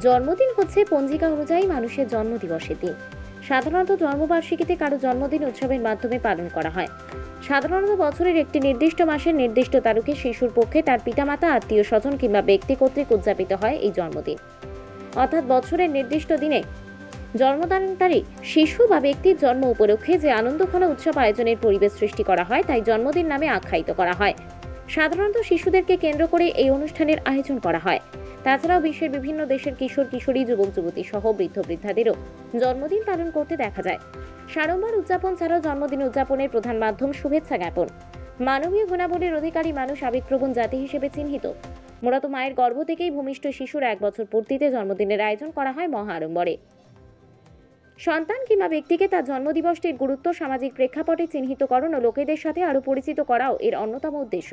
জন্মদিন হচ্ছে পঞ্জিকা অনুযায়ী মানুষের জন্মদিবসের দিন। সাধারণত জন্মবার্ষিকীতে কারো জন্মদিন উৎসবের মাধ্যমে পালন করা হয়। সাধারণত বছরের একটি নির্দিষ্ট মাসের নির্দিষ্ট তারিখে শিশুর পক্ষে তার পিতামাতা, আত্মীয় স্বজন কিংবা ব্যক্তি কর্তৃক উদযাপিত হয় এই জন্মদিন। অর্থাৎ বছরের নির্দিষ্ট দিনে জন্মদানকারী শিশু বা ব্যক্তির জন্ম উপলক্ষে যে আনন্দঘন উৎসব আয়োজনের পরিবেশ সৃষ্টি করা হয় তাই জন্মদিন নামে আখ্যায়িত করা হয়। সাধারণত শিশুদেরকে কেন্দ্র করে এই অনুষ্ঠানের আয়োজন করা হয়। তাছাড়াও বিশ্বের বিভিন্ন দেশের কিশোর কিশোরী, যুবক যুবতী সহ বৃদ্ধ বৃদ্ধাদেরও জন্মদিন পালন করতে দেখা যায়। সাড়ম্বর উদযাপন ছাড়াও জন্মদিন উদযাপনের প্রধান মাধ্যম শুভেচ্ছা জ্ঞাপন। মানবীয় গুণাবলীর অধিকারী মানুষ আবেগপ্রবণ জাতি হিসেবে চিহ্নিত। মূলত মায়ের গর্ভ থেকেই ভূমিষ্ঠ শিশুর 1 বছর পূর্তিতে জন্মদিনের আয়োজন করা হয় মহা আড়ম্বরে। সন্তান কিংবা ব্যক্তিকে তার জন্মদিবসটির গুরুত্ব, সামাজিক প্রেক্ষাপটে চিহ্নিতকরণ ও লোকেদের সাথে আরও পরিচিত করাও এর অন্যতম উদ্দেশ্য।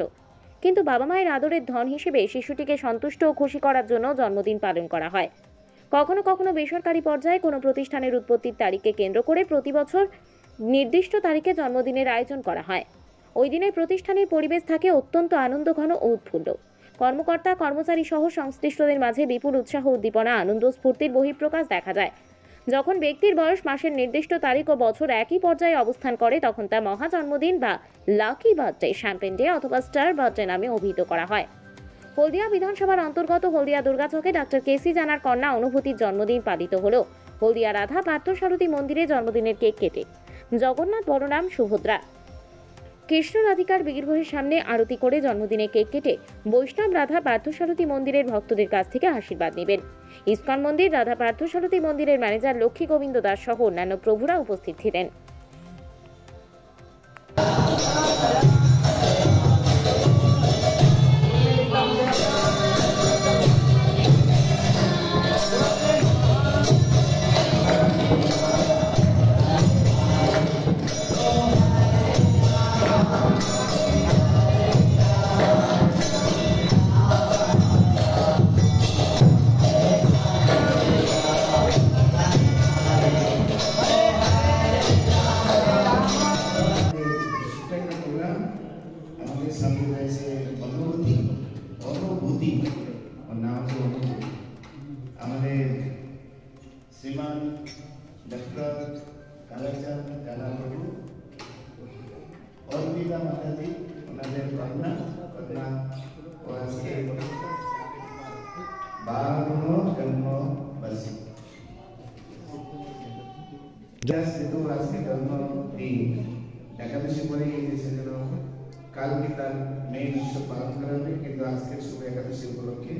কিন্তু বাবা মায়ের আদরের ধন হিসেবে শিশুটিকে সন্তুষ্ট ও খুশি করার জন্য জন্মদিন পালন করা হয়। কখনো কখনো বেসরকারি পর্যায়ে কোনো প্রতিষ্ঠানের উৎপত্তির তারিখকে কেন্দ্র করে প্রতি বছর নির্দিষ্ট তারিখে জন্মদিনের আয়োজন করা হয়। ওই দিনের প্রতিষ্ঠানের পরিবেশ থাকে অত্যন্ত আনন্দঘন ও উৎফুল্ল। কর্মকর্তা, কর্মচারী সহ সংশ্লিষ্টদের মাঝে বিপুল উৎসাহ, উদ্দীপনা, আনন্দ, স্ফূর্তির বহিঃপ্রকাশ দেখা যায়। যখন ব্যক্তির বয়স, মাসের নির্দিষ্ট তারিখ ও বছর একই পর্যায়ে অবস্থান করে তখন তা মহা জন্মদিন বা লাকি বার্থডে, শ্যাম্পেন ডে অথবা স্টার বার্থডে নামে অভিহিত করা হয়। হলদিয়া বিধানসভার অন্তর্গত হলদিয়া দুর্গাচকে ডক্টর কেসি জানার কন্যা অনুভূতির জন্মদিন পালিত হলো হলদিয়া রাধা পার্থসারথী মন্দিরে জন্মদিনের কেক কেটে। জগন্নাথ, বলরাম, সুভদ্রা, কৃষ্ণ রাধিকার বিগ্রহের সামনে আরতি করে জন্মদিনে কেক কেটে বৈষ্ণব রাধা পার্থসারথী মন্দিরের ভক্তদের কাছ থেকে আশীর্বাদ নেবেন। ইস্কন মন্দির, রাধা পার্থসারথী মন্দিরের ম্যানেজার লক্ষ্মী গোবিন্দ দাস সহ অন্যান্য প্রভুরা উপস্থিত ছিলেন। श्रीमान डॉक्टर कालाचंद काला प्रभु और बीता माता जी उन्होंने कन्या और आज के 12 जन्म बसी जैसे तो आज के जन्म दिन एकादशी पर काल की तार मेन उत्सव पालन करेंगे किंतु आज के शुभ एकादशी उपलक्षे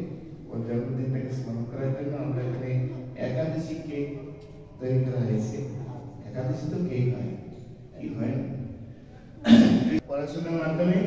और जन्मदिन में स्मरण कराए एकादशी केक तैयारी करा है। एकादशी तो केक है কি হয় পড়াশোনার মাধ্যমে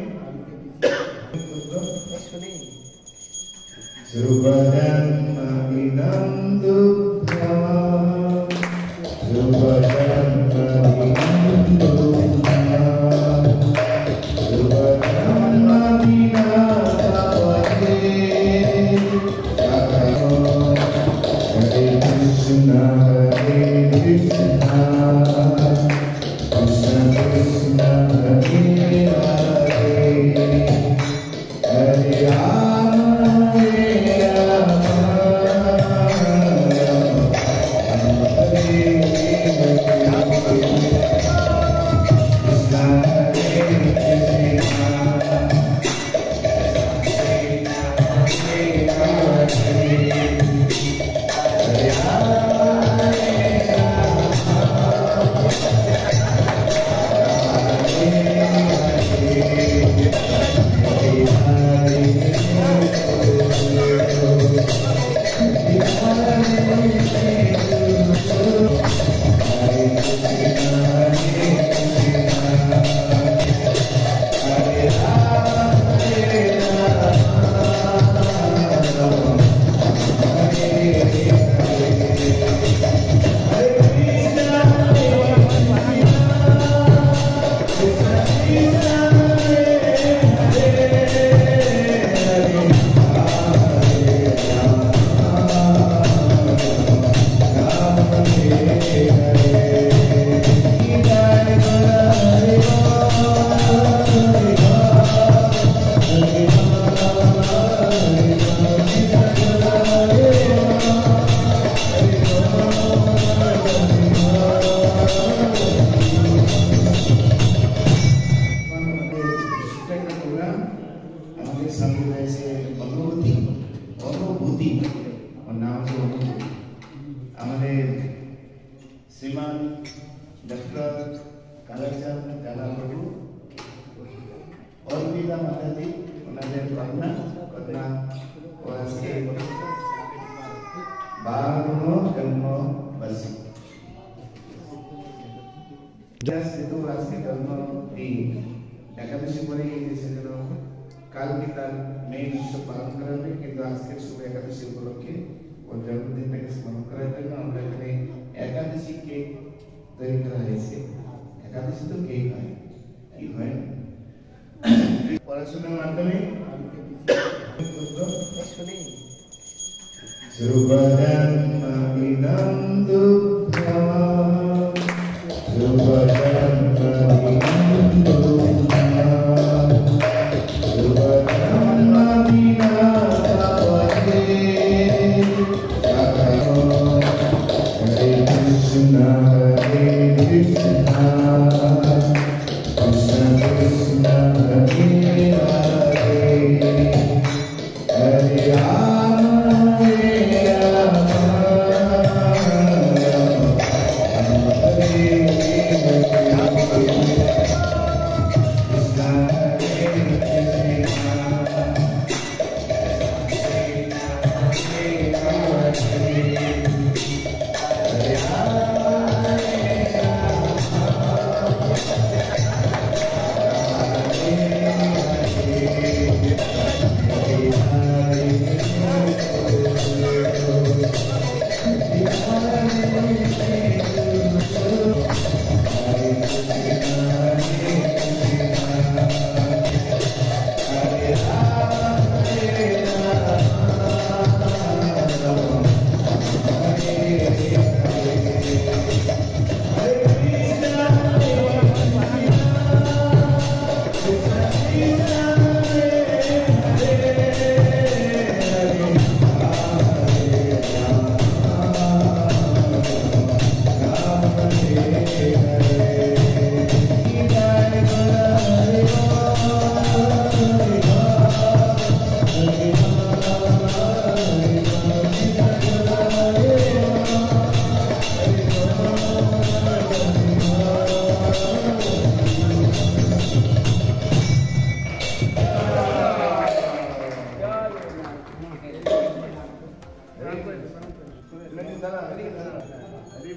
ওর নাম হচ্ছে অনুকূল। আমাদের শ্রীমান ডক্টর কালাচাঁদ জানা প্রভু অর্পিতা মাতাজি ওনাদের কন্যা ও আজকে 12তম জন্মবার্ষিকী। যেহেতু আজকে জন্মদিন একাদশী পরে গিয়েছে সেজন্য কালকে তার মেইন উৎসব পালন করা হবে, কিন্তু আজকের শুভ একাদশী উপলক্ষে ওর জন্মদিনটাকে স্মরণ করার জন্য আমরা এখানে একাদশী কেক তৈরি করা হয়েছে। একাদশী তো কেক হয়, কি হয় পড়াশোনার মাধ্যমে শুভজন্মদিনম দুঃখম শুভজন্মদিনম দুঃখম শুভজন্মদিনম ভবতে হরে কৃষ্ণ হরে কৃষ্ণ কৃষ্ণ কৃষ্ণ হরে হরে হরে রাম হরে রাম রাম হরে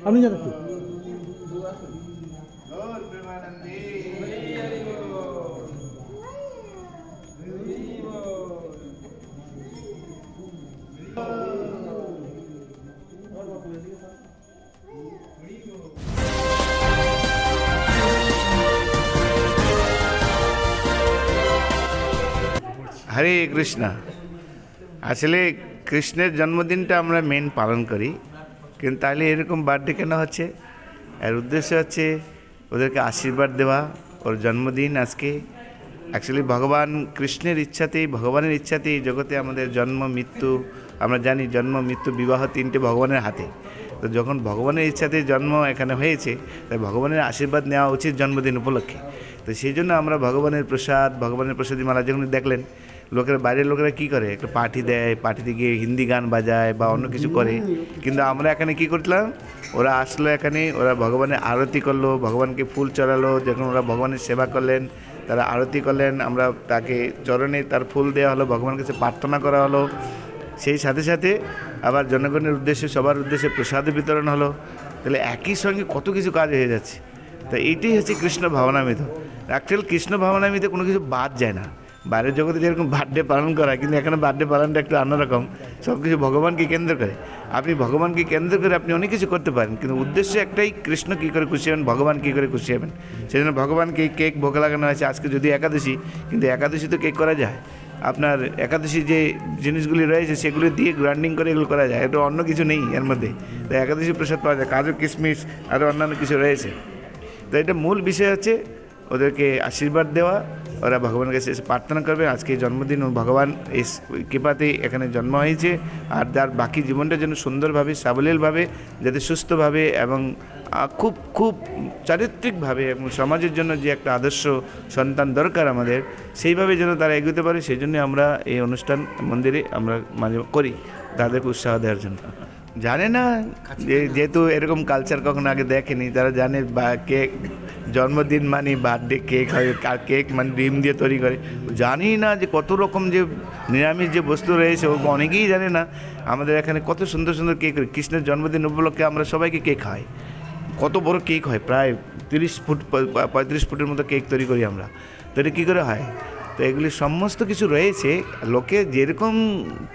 আপনি জানেন তো হরে কৃষ্ণ। আসলে কৃষ্ণের জন্মদিনটা আমরা মেন পালন করি, কিন্তু তাহলে এরকম বার্থডে কেন হচ্ছে? এর উদ্দেশ্য হচ্ছে ওদেরকে আশীর্বাদ দেওয়া। ওর জন্মদিন আজকে অ্যাকচুয়ালি ভগবান কৃষ্ণের ইচ্ছাতেই, ভগবানের ইচ্ছাতেই জগতে আমাদের জন্ম মৃত্যু, আমরা জানি জন্ম মৃত্যু বিবাহ তিনটে ভগবানের হাতে। তো যখন ভগবানের ইচ্ছাতে জন্ম এখানে হয়েছে, তাই ভগবানের আশীর্বাদ নেওয়া উচিত জন্মদিন উপলক্ষে। তো সেই জন্য আমরা ভগবানের প্রসাদী মালা যখন দেখলেন, লোকেরা বাইরের লোকেরা কী করে, একটা পার্টি দেয়, পার্টিতে গিয়ে হিন্দি গান বাজায় বা অন্য কিছু করে, কিন্তু আমরা এখানে কি করলাম, ওরা আসলো এখানে, ওরা ভগবানের আরতি করলো, ভগবানকে ফুল চড়ালো, যখন ওরা ভগবানের সেবা করলেন, তারা আরতি করলেন, আমরা তাকে চরণে তার ফুল দেওয়া হলো, ভগবানের কাছে প্রার্থনা করা হলো। সেই সাথে সাথে আবার জনগণের উদ্দেশ্যে, সবার উদ্দেশ্যে প্রসাদ বিতরণ হলো। তাহলে একই সঙ্গে কত কিছু কাজ হয়ে যাচ্ছে। তো এইটাই হচ্ছে কৃষ্ণ ভাবনামৃত। অ্যাকচুয়াল কৃষ্ণ ভাবনামৃতে কোনো কিছু বাদ যায় না। বাইরের জগতে যেরকম বার্থডে পালন করা, কিন্তু এখানে বার্থডে পালনটা একটু অন্যরকম, সব কিছু ভগবানকে কেন্দ্র করে। আপনি ভগবানকে কেন্দ্র করে আপনি অনেক কিছু করতে পারেন, কিন্তু উদ্দেশ্য একটাই, কৃষ্ণ কী করে খুশি হবেন, ভগবান কী করে খুশি হবেন। সেই জন্য ভগবানকে কেক ভোগ লাগানো হয়েছে। আজকে যদি একাদশী, কিন্তু একাদশী তো কেক করা যায়, আপনার একাদশী যে জিনিসগুলি রয়েছে সেগুলি দিয়ে গ্রাইন্ডিং করে এগুলো করা যায়, এটা অন্য কিছু নেই এর মধ্যে। তো একাদশী প্রসাদ পাওয়া যায়, কাজু কিশমিশ আরও অন্যান্য কিছু রয়েছে। তো এটা মূল বিষয় হচ্ছে ওদেরকে আশীর্বাদ দেওয়া, ওরা ভগবানের কাছে এসে প্রার্থনা করবে। আজকে জন্মদিন ভগবান এই কৃপাতেই এখানে জন্ম হয়েছে, আর তার বাকি জীবনটা যেন সুন্দরভাবে, সাবলীলভাবে, যাতে সুস্থভাবে এবং খুব খুব চারিত্রিকভাবে এবং সমাজের জন্য যে একটা আদর্শ সন্তান দরকার আমাদের, সেইভাবে যেন তারা এগোতে পারে। সেই জন্য আমরা এই অনুষ্ঠান মন্দিরে আমরা মাঝে করি। তাদেরকে উৎসাহ দেওয়ার জন্য। জানে না, যেহেতু এরকম কালচার কখনো আগে দেখেনি, তারা জানে বা কেক জন্মদিন মানে বার্থডে কেক হয়, কেক মানে ডিম দিয়ে তৈরি করে, জানি না যে কত রকম যে নিরামিষ যে বস্তু রয়েছে ও অনেকেই জানে না। আমাদের এখানে কত সুন্দর সুন্দর কেক, কৃষ্ণের জন্মদিন উপলক্ষে আমরা সবাইকে কেক খাই। কত বড় কেক হয়, প্রায় 30 ফুট 35 ফুটের মতো কেক তৈরি করি আমরা। তো এটা কী করে হয়? তো এগুলি সমস্ত কিছু রয়েছে, লোকে যেরকম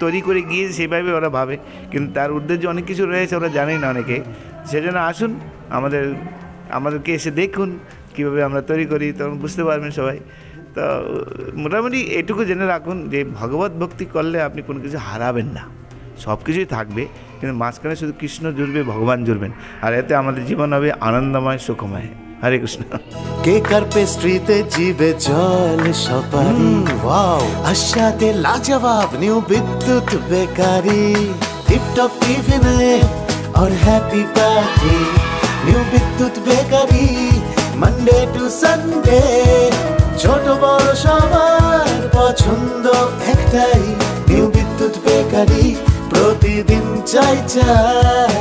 তৈরি করে গিয়ে সেভাবে ওরা ভাবে, কিন্তু তার উদ্দেশ্যে অনেক কিছু রয়েছে ওরা জানে না অনেকে। সেজন্য আসুন আমাদেরকে এসে দেখুন কীভাবে আমরা তৈরি করি, তখন বুঝতে পারবেন সবাই। তো মোটামুটি এটুকু জেনে রাখুন যে ভগবত ভক্তি করলে আপনি কোনো কিছু হারাবেন না, সব কিছুই থাকবে, কিন্তু মাঝখানে শুধু কৃষ্ণ জুড়বে, ভগবান জুড়বেন, আর এতে আমাদের জীবন হবে আনন্দময়, সুখময়। হরে কৃষ্ণ। কেক আর পেস্ট্রিতে জিভে জল সপারি, ওয়াও আশাতে লাজবাব নিউ বিদ্যুৎ বেকারি, টিপটপ টিফিনে और हैप्पी पार्टी, নিউ বিদ্যুৎ বেকারি, মানডে টু সানডে, ছোট বড় সবার পছন্দ একটাই, নিউ বিদ্যুৎ বেকারি, প্রতিদিন চাই চাই